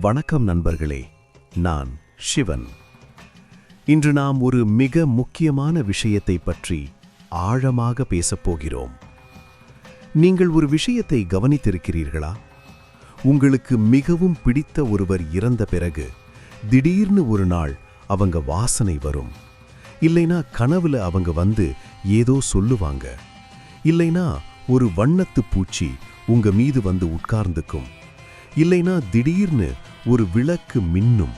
வணக்கம் நண்பர்களே, நான் சிவன். இன்று நாம் ஒரு மிக முக்கியமான விஷயத்தை பற்றி ஆழமாக பேசப்போகிறோம். நீங்கள் ஒரு விஷயத்தை கவனித்திருக்கிறீர்களா? உங்களுக்கு மிகவும் பிடித்த ஒருவர் இறந்த பிறகு திடீர்னு ஒரு நாள் அவங்க வாசனை வரும். இல்லைனா கனவுல அவங்க வந்து ஏதோ சொல்லுவாங்க. இல்லைனா ஒரு வண்ணத்து பூச்சி உங்க மீது வந்து உட்கார்ந்துக்கும். இல்லைனா திடீர்னு ஒரு விளக்கு மின்னும்.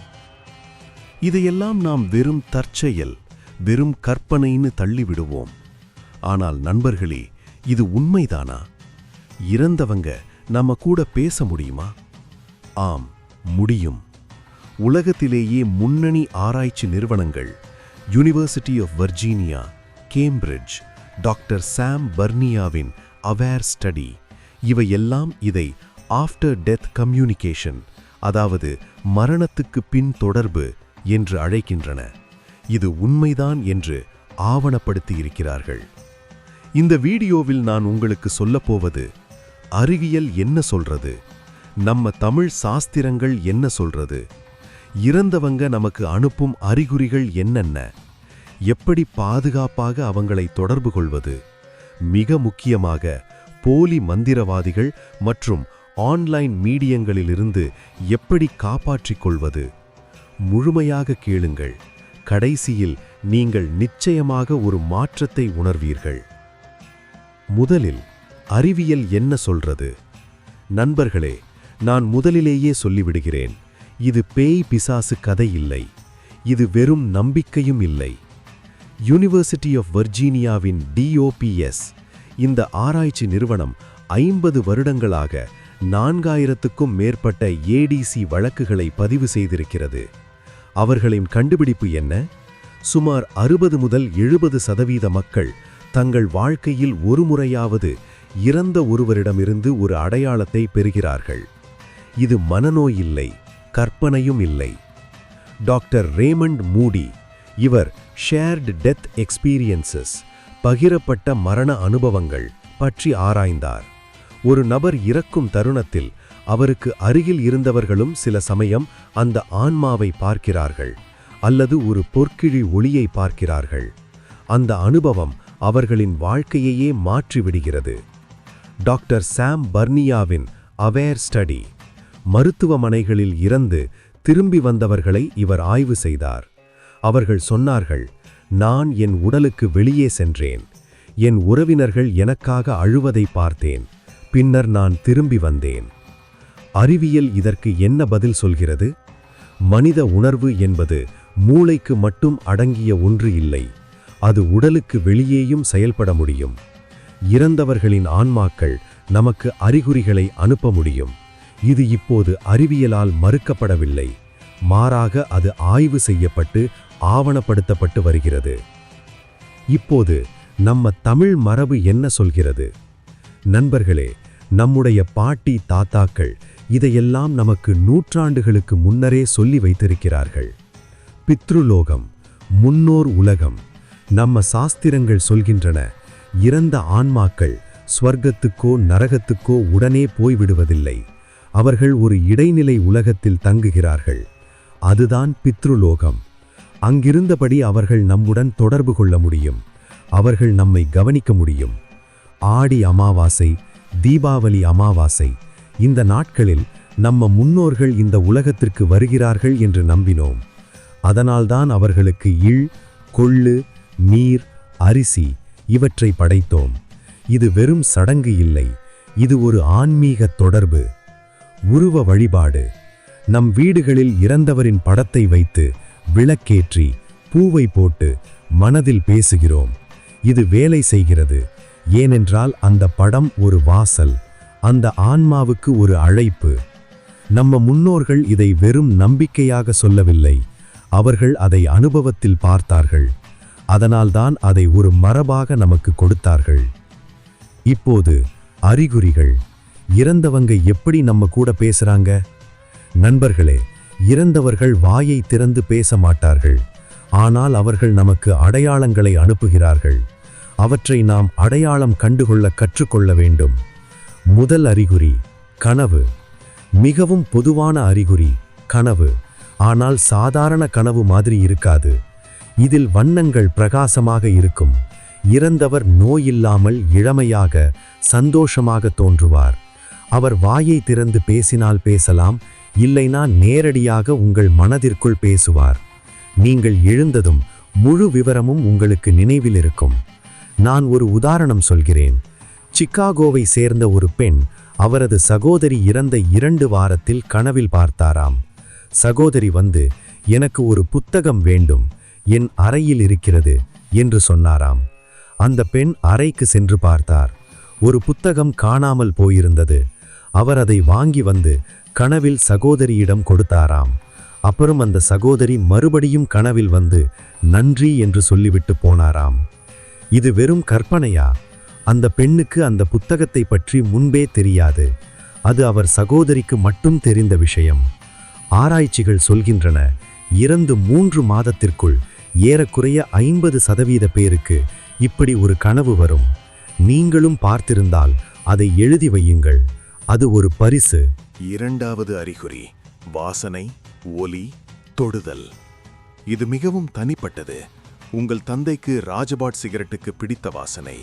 இதையெல்லாம் நாம் வெறும் தற்செயல், வெறும் கற்பனைன்னு தள்ளிவிடுவோம். ஆனால் நண்பர்களே, இது உண்மைதானா? இறந்தவங்க நம்ம கூட பேச முடியுமா? ஆம், முடியும். உலகத்திலேயே முன்னணி ஆராய்ச்சி நிறுவனங்கள் university of Virginia, Cambridge, doctor Sam பர்னியாவின் அவேர் ஸ்டடி, இவையெல்லாம் இதை ஆஃப்டர் டெத் கம்யூனிகேஷன், அதாவது மரணத்துக்கு பின் தொடர்பு என்று அழைக்கின்றன. இது உண்மைதான் என்று ஆவணப்படுத்தியிருக்கிறார்கள். இந்த வீடியோவில் நான் உங்களுக்கு சொல்லப்போவது, அறிவியல் என்ன சொல்றது, நம்ம தமிழ் சாஸ்திரங்கள் என்ன சொல்றது, இறந்தவங்க நமக்கு அனுப்பும் அறிகுறிகள் என்னென்ன, எப்படி பாதுகாப்பாக அவங்களை தொடர்பு கொள்வது, மிக முக்கியமாக போலி மந்திரவாதிகள் மற்றும் ஆன்லைன் மீடியங்களிலிருந்து எப்படி காப்பாற்றிக் கொள்வது. முழுமையாக கேளுங்கள். கடைசியில் நீங்கள் நிச்சயமாக ஒரு மாற்றத்தை உணர்வீர்கள். முதலில் அறிவியல் என்ன சொல்றது? நண்பர்களே, நான் முதலிலேயே சொல்லிவிடுகிறேன், இது பேய் பிசாசு கதை இல்லை. இது வெறும் நம்பிக்கையும் இல்லை. யூனிவர்சிட்டி ஆஃப் வர்ஜீனியாவின் DOPS, இந்த ஆராய்ச்சி நிறுவனம் 50 வருடங்களாக 4000க்கும் மேற்பட்ட ADC வழக்குகளை பதிவு செய்திருக்கிறது. அவர்களின் கண்டுபிடிப்பு என்ன? சுமார் 60 முதல் 70% மக்கள் தங்கள் வாழ்க்கையில் ஒரு முறையாவது இறந்த ஒருவரிடமிருந்து ஒரு அடையாளத்தை பெறுகிறார்கள். இது மனநோய் இல்லை, கற்பனையும் இல்லை. டாக்டர் ரேமண்ட் மூடி, இவர் ஷேர்டு டெத் எக்ஸ்பீரியன்சஸ், பகிரப்பட்ட மரண அனுபவங்கள் பற்றி ஆராய்ந்தார். ஒரு நபர் இறக்கும் தருணத்தில் அவருக்கு அருகில் இருந்தவர்களும் சில சமயம் அந்த ஆன்மாவை பார்க்கிறார்கள் அல்லது ஒரு பொற்கிழி ஒளியை பார்க்கிறார்கள். அந்த அனுபவம் அவர்களின் வாழ்க்கையையே மாற்றிவிடுகிறது. டாக்டர் சாம் பர்னியாவின் அவேர் ஸ்டடி, மருத்துவமனைகளில் இறந்து திரும்பி வந்தவர்களை இவர் ஆய்வு செய்தார். அவர்கள் சொன்னார்கள், நான் என் உடலுக்கு வெளியே சென்றேன். என் உறவினர்கள் எனக்காக அழுவதை பார்த்தேன். பின்னர் நான் திரும்பி வந்தேன். அறிவியல் இதற்கு என்ன பதில் சொல்கிறது? மனித உணர்வு என்பது மூளைக்கு மட்டும் அடங்கிய ஒன்று இல்லை. அது உடலுக்கு வெளியேயும் செயல்பட முடியும். இறந்தவர்களின் ஆன்மாக்கள் நமக்கு அறிகுறிகளை அனுப்ப முடியும். இது இப்போது அறிவியலால் மறுக்கப்படவில்லை. மாறாக அது ஆய்வு செய்யப்பட்டு ஆவணப்படுத்தப்பட்டு வருகிறது. இப்போது நம்ம தமிழ் மரபு என்ன சொல்கிறது? நண்பர்களே, நம்முடைய பாட்டி தாத்தாக்கள் இதையெல்லாம் நமக்கு நூற்றாண்டுகளுக்கு முன்னரே சொல்லி வைத்திருக்கிறார்கள். பித்ருலோகம், முன்னோர் உலகம். நம்ம சாஸ்திரங்கள் சொல்கின்றன, இறந்த ஆன்மாக்கள் ஸ்வர்க்கத்துக்கோ நரகத்துக்கோ உடனே போய்விடுவதில்லை. அவர்கள் ஒரு இடைநிலை உலகத்தில் தங்குகிறார்கள். அதுதான் பித்ருலோகம். அங்கிருந்தபடி அவர்கள் நம்முடன் தொடர்பு கொள்ள முடியும். அவர்கள் நம்மை கவனிக்க முடியும். ஆடி அமாவாசை, தீபாவளி அமாவாசை, இந்த நாட்களில் நம்ம முன்னோர்கள் இந்த உலகத்திற்கு வருகிறார்கள் என்று நம்பினோம். அதனால்தான் அவர்களுக்கு இல், கொள்ளு, நீர், அரிசி இவற்றை படைத்தோம். இது வெறும் சடங்கு இல்லை, இது ஒரு ஆன்மீக தொடர்பு. உருவ வழிபாடு. நம் வீடுகளில் இறந்தவரின் படத்தை வைத்து விளக்கேற்றி பூவை போட்டு மனதில் பேசுகிறோம். இது வேலை செய்கிறது. ஏனென்றால் அந்த படம் ஒரு வாசல், அந்த ஆன்மாவுக்கு ஒரு அழைப்பு. நம்ம முன்னோர்கள் இதை வெறும் நம்பிக்கையாக சொல்லவில்லை. அவர்கள் அதை அனுபவத்தில் பார்த்தார்கள். அதனால்தான் அதை ஒரு மரபாக நமக்கு கொடுத்தார்கள். இப்போது அறிகுறிகள். இறந்தவங்க எப்படி நம்ம கூட பேசுறாங்க? நண்பர்களே, இறந்தவர்கள் வாயை திறந்து பேச மாட்டார்கள். ஆனால் அவர்கள் நமக்கு அடையாளங்களை அனுப்புகிறார்கள். அவற்றை நாம் அடையாளம் கண்டுகொள்ள கற்றுக்கொள்ள வேண்டும். முதல் அறிகுறி, கனவு. மிகவும் பொதுவான அறிகுறி, கனவு, ஆனால் சாதாரண கனவு மாதிரி இருக்காது. இதில் வண்ணங்கள் பிரகாசமாக இருக்கும். இறந்தவர் நோயில்லாமல் இளமையாக சந்தோஷமாக தோன்றுவார். அவர் வாயை திறந்து பேசினால் பேசலாம், இல்லைனா நேரடியாக உங்கள் மனதிற்குள் பேசுவார். நீங்கள் எழுந்ததும் முழு விவரமும் உங்களுக்கு நினைவில் இருக்கும். நான் ஒரு உதாரணம் சொல்கிறேன். சிக்காகோவை சேர்ந்த ஒரு பெண் அவரது சகோதரி இறந்த 2 வாரத்தில் கனவில் பார்த்தாராம். சகோதரி வந்து, எனக்கு ஒரு புத்தகம் வேண்டும், என் அறையில் இருக்கிறது என்று சொன்னாராம். அந்த பெண் அறைக்கு சென்று பார்த்தார். ஒரு புத்தகம் காணாமல் போயிருந்தது. அவர் அதை வாங்கி வந்து கனவில் சகோதரியிடம் கொடுத்தாராம். அப்புறம் அந்த சகோதரி மறுபடியும் கனவில் வந்து நன்றி என்று சொல்லிவிட்டு போனாராம். இது வெறும் கற்பனையா? அந்த பெண்ணுக்கு அந்த புத்தகத்தை பற்றி முன்பே தெரியாது. அது அவர் சகோதரிக்கு மட்டும் தெரிந்த விஷயம். ஆராய்ச்சிகள் சொல்கின்றன, இறந்து 3 மாதத்திற்குள் ஏறக்குறைய 50% பேருக்கு இப்படி ஒரு கனவு வரும். நீங்களும் பார்த்திருந்தால் அதை எழுதி வையுங்கள். அது ஒரு பரிசு. 2வது அறிகுறி, வாசனை, ஒலி, தொடுதல். இது மிகவும் தனிப்பட்டது. உங்கள் தந்தைக்கு ராஜபாட் சிகரெட்டுக்கு பிடித்த வாசனை.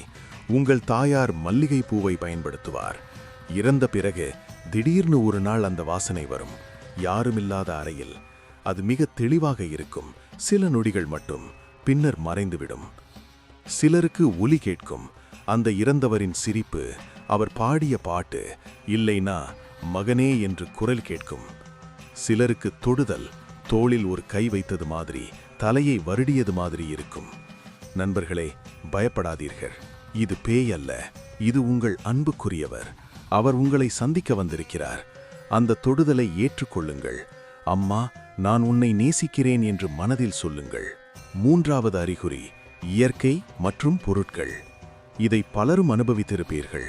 உங்கள் தாயார் மல்லிகை பூவை பயன்படுத்துவார். இறந்த பிறகு திடீர்னு ஒரு நாள் அந்த வாசனை வரும். யாருமில்லாத அறையில். அது மிக தெளிவாக இருக்கும். சில நொடிகள் மட்டும், பின்னர் மறைந்துவிடும். சிலருக்கு ஒலி கேட்கும். அந்த இறந்தவரின் சிரிப்பு, அவர் பாடிய பாட்டு, இல்லைனா மகனே என்று குரல் கேட்கும். சிலருக்கு தொடுதல், தோளில் ஒரு கை வைத்தது மாதிரி, தலையை வருடியது மாதிரி இருக்கும். நண்பர்களே, பயப்படாதீர்கள். இது பேய் அல்ல. இது உங்கள் அன்புக்குரியவர். அவர் உங்களை சந்திக்க வந்திருக்கிறார். அந்த தொடுதலை ஏற்றுக்கொள்ளுங்கள். அம்மா, நான் உன்னை நேசிக்கிறேன் என்று மனதில் சொல்லுங்கள். 3வது அறிகுறி, இயற்கை மற்றும் பொருட்கள். இதை பலரும் அனுபவித்திருப்பீர்கள்.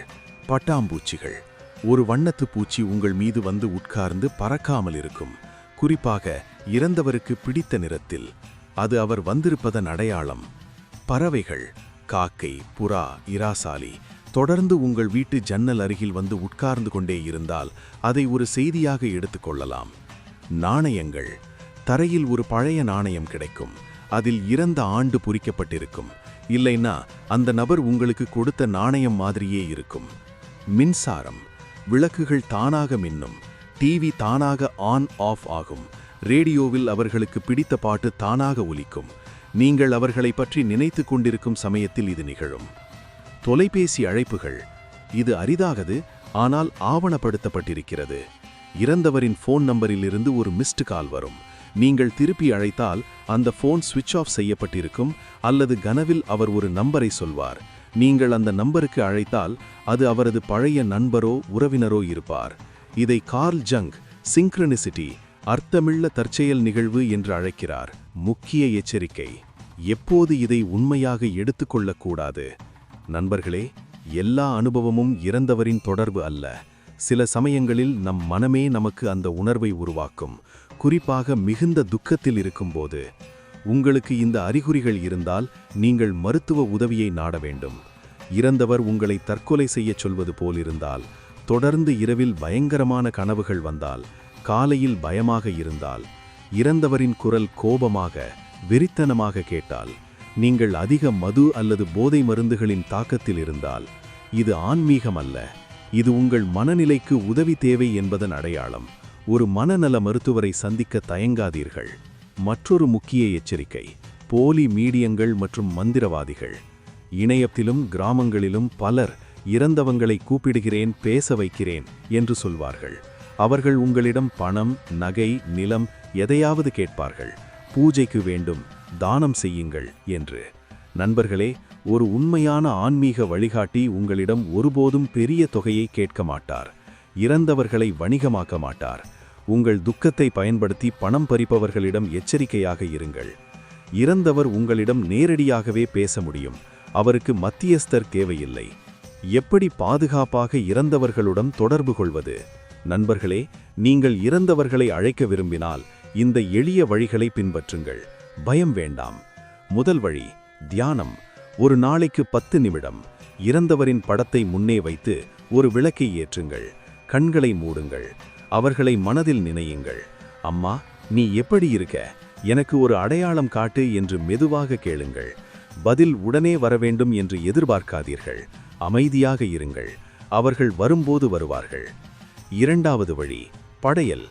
பட்டாம்பூச்சிகள். ஒரு வண்ணத்து பூச்சி உங்கள் மீது வந்து உட்கார்ந்து பறக்காமல் இருக்கும். குறிப்பாக இறந்தவருக்கு பிடித்த நிறத்தில். அது அவர் வந்திருப்பதன் அடையாளம். பறவைகள், காக்கை, புறா, இராசாலி தொடர்ந்து உங்கள் வீட்டு ஜன்னல் அருகில் வந்து உட்கார்ந்து கொண்டே இருந்தால் அதை ஒரு செய்தியாக எடுத்துக்கொள்ளலாம். நாணயங்கள். தரையில் ஒரு பழைய நாணயம் கிடைக்கும். அதில் இறந்த ஆண்டு பொறிக்கப்பட்டிருக்கும். இல்லைன்னா அந்த நபர் உங்களுக்கு கொடுத்த நாணயம் மாதிரியே இருக்கும். மின்சாரம். விளக்குகள் தானாக மின்னும். டிவி தானாக ஆன் ஆஃப் ஆகும். ரேடியோவில் அவர்களுக்கு பிடித்த பாட்டு தானாக ஒலிக்கும். நீங்கள் அவர்களை பற்றி நினைத்து கொண்டிருக்கும் சமயத்தில் இது நிகழும். தொலைபேசி அழைப்புகள். இது அரிதாகது, ஆனால் ஆவணப்படுத்தப்பட்டிருக்கிறது. இறந்தவரின் ஃபோன் நம்பரிலிருந்து ஒரு மிஸ்டு கால் வரும். நீங்கள் திருப்பி அழைத்தால் அந்த ஃபோன் சுவிட்ச் ஆஃப் செய்யப்பட்டிருக்கும், அல்லது கனவில் அவர் ஒரு நம்பரை சொல்வார். நீங்கள் அந்த நம்பருக்கு அழைத்தால் அது அவரது பழைய நண்பரோ உறவினரோ இருப்பார். இதை கார்ல் ஜங் சிங்க்ரனிசிட்டி, அர்த்தமில்ல தற்செயல் நிகழ்வு என்று அழைக்கிறார். முக்கிய எச்சரிக்கை, எப்போது இதை உண்மையாக எடுத்துக்கொள்ளக்கூடாது. நண்பர்களே, எல்லா அனுபவமும் இறந்தவரின் தொடர்பு அல்ல. சில சமயங்களில் நம் மனமே நமக்கு அந்த உணர்வை உருவாக்கும், குறிப்பாக மிகுந்த துக்கத்தில் இருக்கும்போது. உங்களுக்கு இந்த அறிகுறிகள் இருந்தால் நீங்கள் மருத்துவ உதவியை நாட வேண்டும். இறந்தவர் உங்களை தற்கொலை செய்யச் சொல்வது போலிருந்தால், தொடர்ந்து இரவில் பயங்கரமான கனவுகள் வந்தால், காலையில் பயமாக இருந்தால், இறந்தவரின் குரல் கோபமாக வெறித்தனமாக கேட்டால், நீங்கள் அதிக மது அல்லது போதை மருந்துகளின் தாக்கத்தில் இருந்தால், இது ஆன்மீகம் அல்ல. இது உங்கள் மனநிலைக்கு உதவி தேவை என்பதன் அடையாளம். ஒரு மனநல மருத்துவரை சந்திக்க தயங்காதீர்கள். மற்றொரு முக்கிய எச்சரிக்கை, போலி மீடியங்கள் மற்றும் மந்திரவாதிகள். இணையத்திலும் கிராமங்களிலும் பலர் இறந்தவங்களை கூப்பிடுகிறேன், பேச வைக்கிறேன் என்று சொல்வார்கள். அவர்கள் உங்களிடம் பணம், நகை, நிலம் எதையாவது கேட்பார்கள். பூஜைக்கு வேண்டும், தானம் செய்யுங்கள் என்று. நண்பர்களே, ஒரு உண்மையான ஆன்மீக வழிகாட்டி உங்களிடம் ஒருபோதும் பெரிய தொகையை கேட்க மாட்டார். இறந்தவர்களை வணிகமாக்க மாட்டார். உங்கள் துக்கத்தை பயன்படுத்தி பணம் பறிப்பவர்களிடம் எச்சரிக்கையாக இருங்கள். இறந்தவர் உங்களிடம் நேரடியாகவே பேச முடியும். அவருக்கு மத்தியஸ்தர் தேவையில்லை. எப்படி பாதுகாப்பாக இறந்தவர்களுடன் தொடர்பு கொள்வது? நண்பர்களே, நீங்கள் இறந்தவர்களை அழைக்க விரும்பினால் இந்த எளிய வழிகளை பின்பற்றுங்கள். பயம் வேண்டாம். முதல் வழி, தியானம். ஒரு நாளைக்கு 10 நிமிடம் இறந்தவரின் படத்தை முன்னே வைத்து ஒரு விளக்கை ஏற்றுங்கள். கண்களை மூடுங்கள். அவர்களை மனதில் நினையுங்கள். அம்மா, நீ எப்படி இருக்க? எனக்கு ஒரு அடையாளம் காட்டு என்று மெதுவாக கேளுங்கள். பதில் உடனே வரவேண்டும் என்று எதிர்பார்க்காதீர்கள். அமைதியாக இருங்கள். அவர்கள் வரும்போது வருவார்கள். இரண்டாவது வழி, படையல்.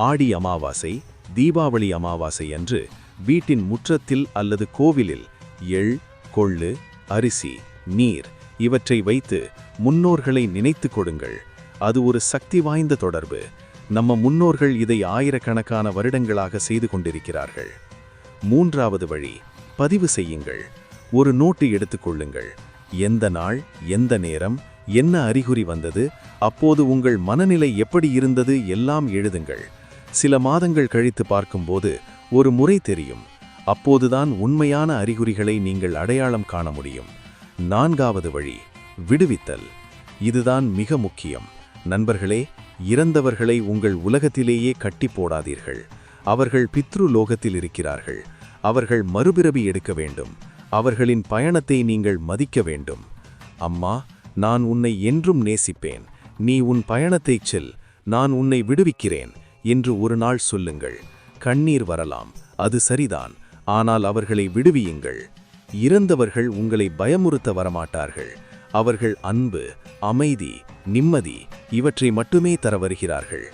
ஆடி அமாவாசை, தீபாவளி அமாவாசை அன்று வீட்டின் முற்றத்தில் அல்லது கோவிலில் எள், கொள்ளு, அரிசி, நீர் இவற்றை வைத்து முன்னோர்களை நினைத்து கொடுங்கள். அது ஒரு சக்தி வாய்ந்த தொடர்பு. நம்ம முன்னோர்கள் இதை ஆயிரக்கணக்கான வருடங்களாக செய்து கொண்டிருக்கிறார்கள். மூன்றாவது வழி, பதிவு செய்யுங்கள். ஒரு நோட்டு எடுத்துக்கொள்ளுங்கள். எந்த நாள், எந்த நேரம், என்ன அறிகுறி வந்தது, அப்போது உங்கள் மனநிலை எப்படி இருந்தது எல்லாம் எழுதுங்கள். சில மாதங்கள் கழித்து பார்க்கும்போது ஒரு முறை தெரியும். அப்போதுதான் உண்மையான அறிகுறிகளை நீங்கள் அடையாளம் காண முடியும். நான்காவது வழி, விடுவித்தல். இதுதான் மிக முக்கியம். நண்பர்களே, இறந்தவர்களை உங்கள் உலகத்திலேயே கட்டி போடாதீர்கள். அவர்கள் பித்ரு லோகத்தில் இருக்கிறார்கள். அவர்கள் மறுபிறவி எடுக்க வேண்டும். அவர்களின் பயணத்தை நீங்கள் மதிக்க வேண்டும். அம்மா, நான் உன்னை என்றும் நேசிப்பேன். நீ உன் பயணத்தைச் செல். நான் உன்னை விடுவிக்கிறேன் என்று ஒரு நாள் சொல்லுங்கள். கண்ணீர் வரலாம், அது சரிதான். ஆனால் அவர்களை விடுவியுங்கள். இறந்தவர்கள் உங்களை பயமுறுத்த வரமாட்டார்கள். அவர்கள் அன்பு, அமைதி, நிம்மதி இவற்றை மட்டுமே தர வருகிறார்கள்.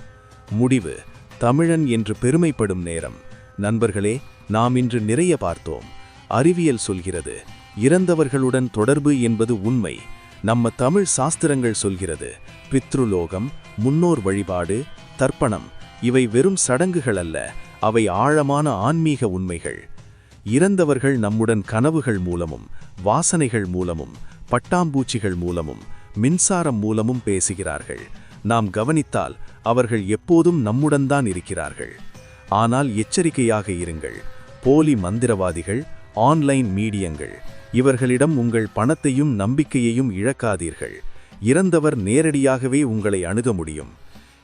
முடிவு, தமிழன் என்று பெருமைப்படும் நேரம். நண்பர்களே, நாம் இன்று நிறைய பார்த்தோம். அறிவியல் சொல்கிறது, இறந்தவர்களுடன் தொடர்பு என்பது உண்மை. நம்ம தமிழ் சாஸ்திரங்கள் சொல்கிறது, பித்ருலோகம், முன்னோர் வழிபாடு, தர்ப்பணம் இவை வெறும் சடங்குகள் அல்ல, அவை ஆழமான ஆன்மீக உண்மைகள். இறந்தவர்கள் நம்முடன் கனவுகள் மூலமும், வாசனைகள் மூலமும், பட்டாம்பூச்சிகள் மூலமும், மின்சாரம் மூலமும் பேசுகிறார்கள். நாம் கவனித்தால் அவர்கள் எப்போதும் நம்முடன் தான் இருக்கிறார்கள். ஆனால் எச்சரிக்கையாக இருங்கள். போலி மந்திரவாதிகள், ஆன்லைன் மீடியங்கள் இவர்களிடம் உங்கள் பணத்தையும் நம்பிக்கையையும் இழக்காதீர்கள். இறந்தவர் நேரடியாகவே உங்களை அணுக முடியும்.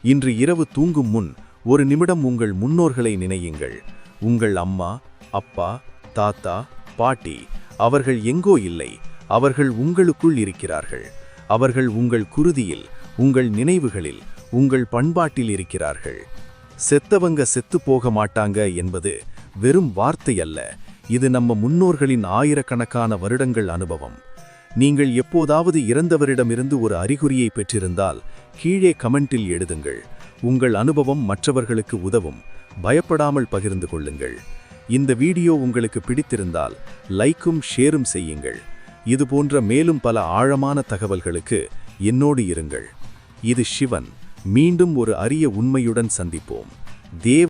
இன்று இரவு தூங்கும் முன் ஒரு நிமிடம் உங்கள் முன்னோர்களை நினையுங்கள். உங்கள் அம்மா, அப்பா, தாத்தா, பாட்டி அவர்கள் எங்கோ இல்லை. அவர்கள் உங்களுக்குள் இருக்கிறார்கள். அவர்கள் உங்கள் குருதியில், உங்கள் நினைவுகளில், உங்கள் பண்பாட்டில் இருக்கிறார்கள். செத்தவங்க செத்து போக மாட்டாங்க என்பது வெறும் வார்த்தை அல்ல. இது நம்ம முன்னோர்களின் ஆயிரக்கணக்கான வருடங்கள் அனுபவம். நீங்கள் எப்போதாவது இறந்தவரிடமிருந்து ஒரு அறிகுறியை பெற்றிருந்தால் கீழே கமெண்டில் எழுதுங்கள். உங்கள் அனுபவம் மற்றவர்களுக்கு உதவும். பயப்படாமல் பகிர்ந்து கொள்ளுங்கள். இந்த வீடியோ உங்களுக்கு பிடித்திருந்தால் லைக்கும் ஷேரும் செய்யுங்கள். இது போன்ற மேலும் பல ஆழமான தகவல்களுக்கு என்னோடு இருங்கள். இது சிவன். மீண்டும் ஒரு அரிய உண்மையுடன் சந்திப்போம். தேவ்